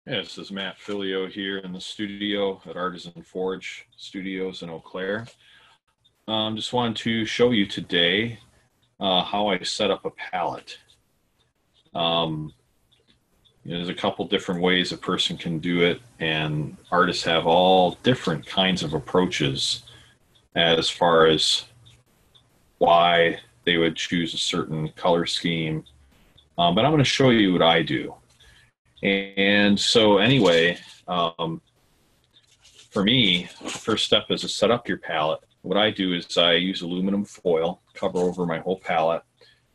Yeah, this is Matt Philleo here in the studio at Artisan Forge Studios in Eau Claire. Just wanted to show you today how I set up a pallet. There's a couple different ways a person can do it, and artists have all different kinds of approaches as far as why they would choose a certain color scheme. But I'm going to show you what I do. And so anyway, for me, the first step is to set up your pallet. What I do is I use aluminum foil, cover over my whole pallet.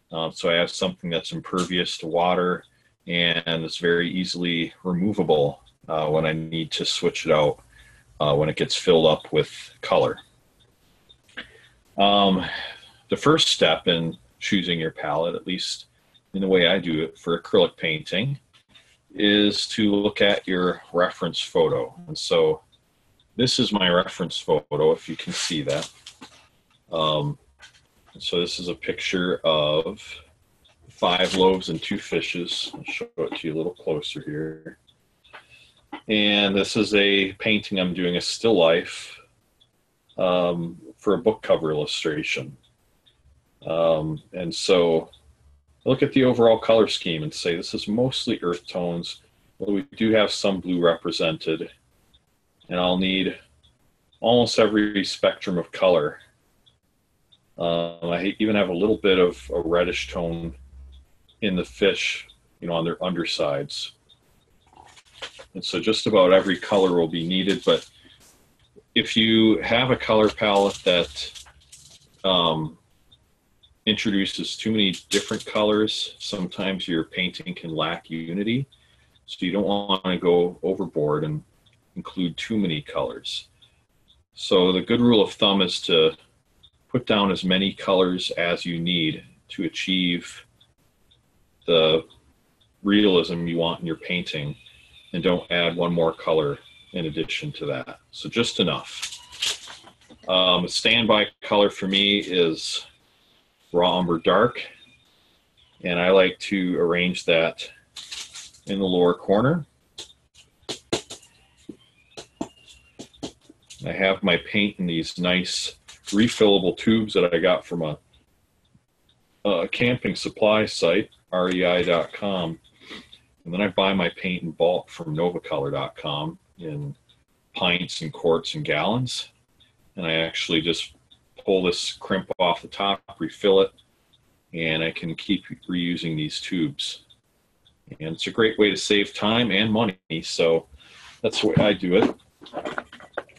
So I have something that's impervious to water and it's very easily removable when I need to switch it out when it gets filled up with color. The first step in choosing your palette, at least in the way I do it for acrylic painting, is to look at your reference photo. And so this is my reference photo, if you can see that. So this is a picture of 5 loaves and 2 fishes. I'll show it to you a little closer here. And this is a painting I'm doing, a still life, for a book cover illustration. And so look at the overall color scheme and say this is mostly earth tones, although we do have some blue represented. And I'll need almost every spectrum of color. I even have a little bit of a reddish tone in the fish, on their undersides. And so just about every color will be needed, but if you have a color palette that introduces too many different colors, sometimes your painting can lack unity. So you don't want to go overboard and include too many colors. So the good rule of thumb is to put down as many colors as you need to achieve the realism you want in your painting, and don't add one more color in addition to that. So just enough. A standby color for me is raw umber dark, and I like to arrange that in the lower corner. I have my paint in these nice refillable tubes that I got from a camping supply site, rei.com, and then I buy my paint in bulk from novacolor.com in pints and quarts and gallons, and I actually just pull this crimp off the top, refill it, and I can keep reusing these tubes. And it's a great way to save time and money, so that's the way I do it.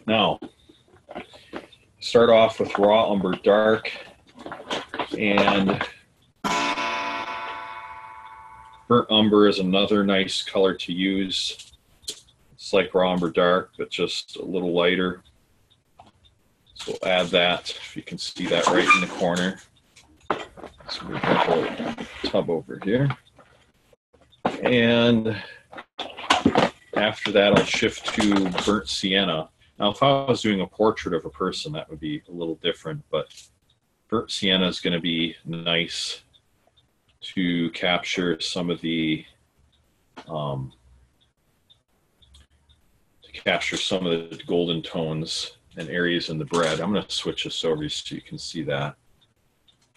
Now, start off with raw umber dark, and burnt umber is another nice color to use. It's like raw umber dark, but just a little lighter. So we'll add that, if you can see that right in the corner. So we'll have a tub over here. And after that, I'll shift to burnt sienna. Now, if I was doing a portrait of a person, that would be a little different, but burnt sienna is going to be nice to capture some of the golden tones and areas in the bread. I'm going to switch this over so you can see that.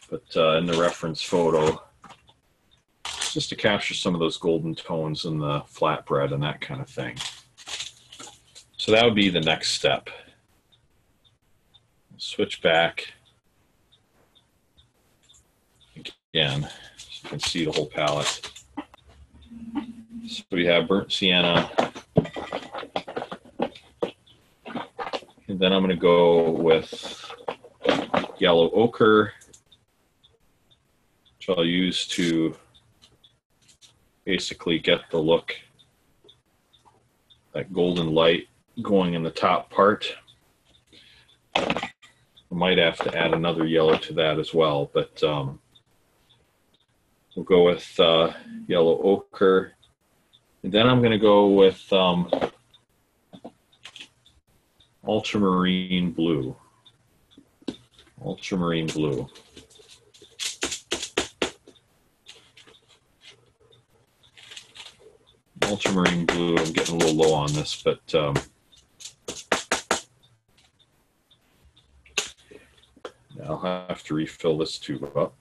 But in the reference photo, just to capture some of those golden tones in the flatbread and that kind of thing. So that would be the next step. Switch back. Again, so you can see the whole palette. So we have burnt sienna. And then I'm going to go with yellow ochre, which I'll use to basically get the look, that golden light going in the top part. I might have to add another yellow to that as well, but we'll go with yellow ochre. And then I'm going to go with Ultramarine Blue. Ultramarine Blue. Ultramarine Blue. I'm getting a little low on this, but I'll have to refill this tube up.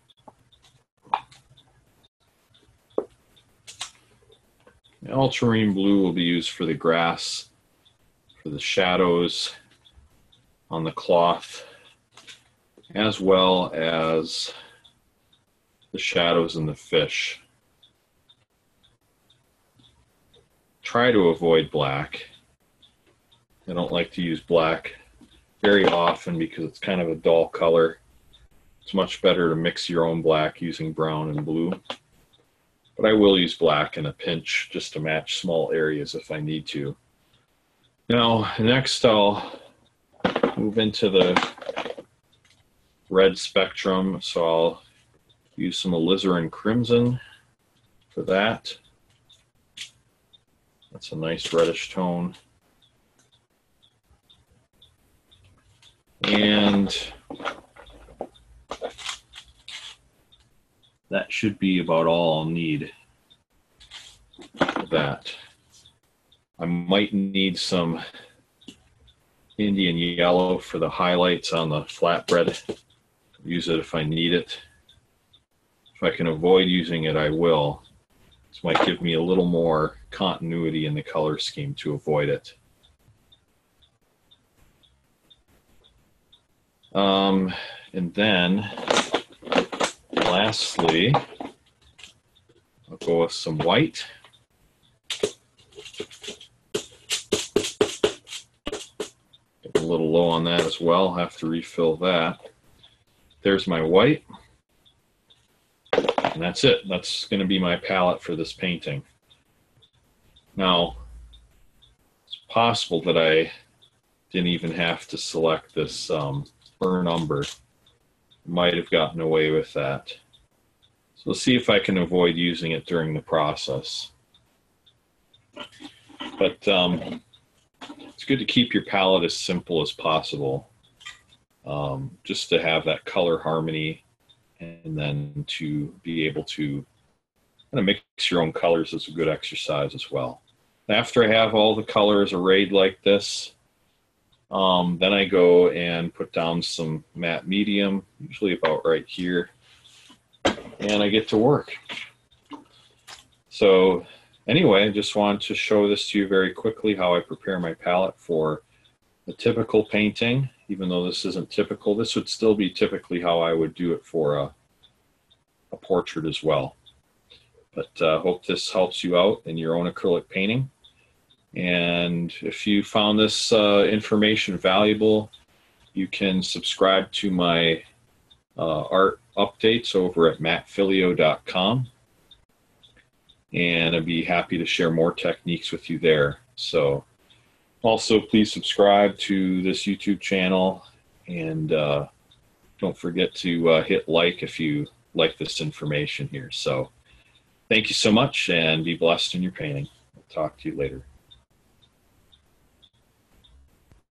Ultramarine Blue will be used for the grass, for the shadows on the cloth, as well as the shadows in the fish. Try to avoid black. I don't like to use black very often because it's kind of a dull color. It's much better to mix your own black using brown and blue. But I will use black in a pinch just to match small areas if I need to. Now, next I'll move into the red spectrum. So I'll use some alizarin crimson for that. That's a nice reddish tone. And that should be about all I'll need for that. I might need some Indian yellow for the highlights on the flatbread. Use it if I need it. If I can avoid using it, I will. This might give me a little more continuity in the color scheme to avoid it. And then lastly, I'll go with some white. Get a little low on that as well. I'll have to refill that. There's my white. And that's it. That's going to be my palette for this painting. Now, it's possible that I didn't even have to select this burn umber. Might have gotten away with that. So let's see if I can avoid using it during the process. But it's good to keep your palette as simple as possible, just to have that color harmony, and then to be able to kind of mix your own colors is a good exercise as well. After I have all the colors arrayed like this, then I go and put down some matte medium, usually about right here, and I get to work. So anyway, I just wanted to show this to you very quickly, how I prepare my palette for a typical painting. Even though this isn't typical, this would still be typically how I would do it for a portrait as well. But hope this helps you out in your own acrylic painting. And if you found this information valuable, you can subscribe to my art updates over at mattphilleo.com. And I'd be happy to share more techniques with you there. So also, please subscribe to this YouTube channel, and don't forget to hit like if you like this information here. So thank you so much, and be blessed in your painting. I'll talk to you later.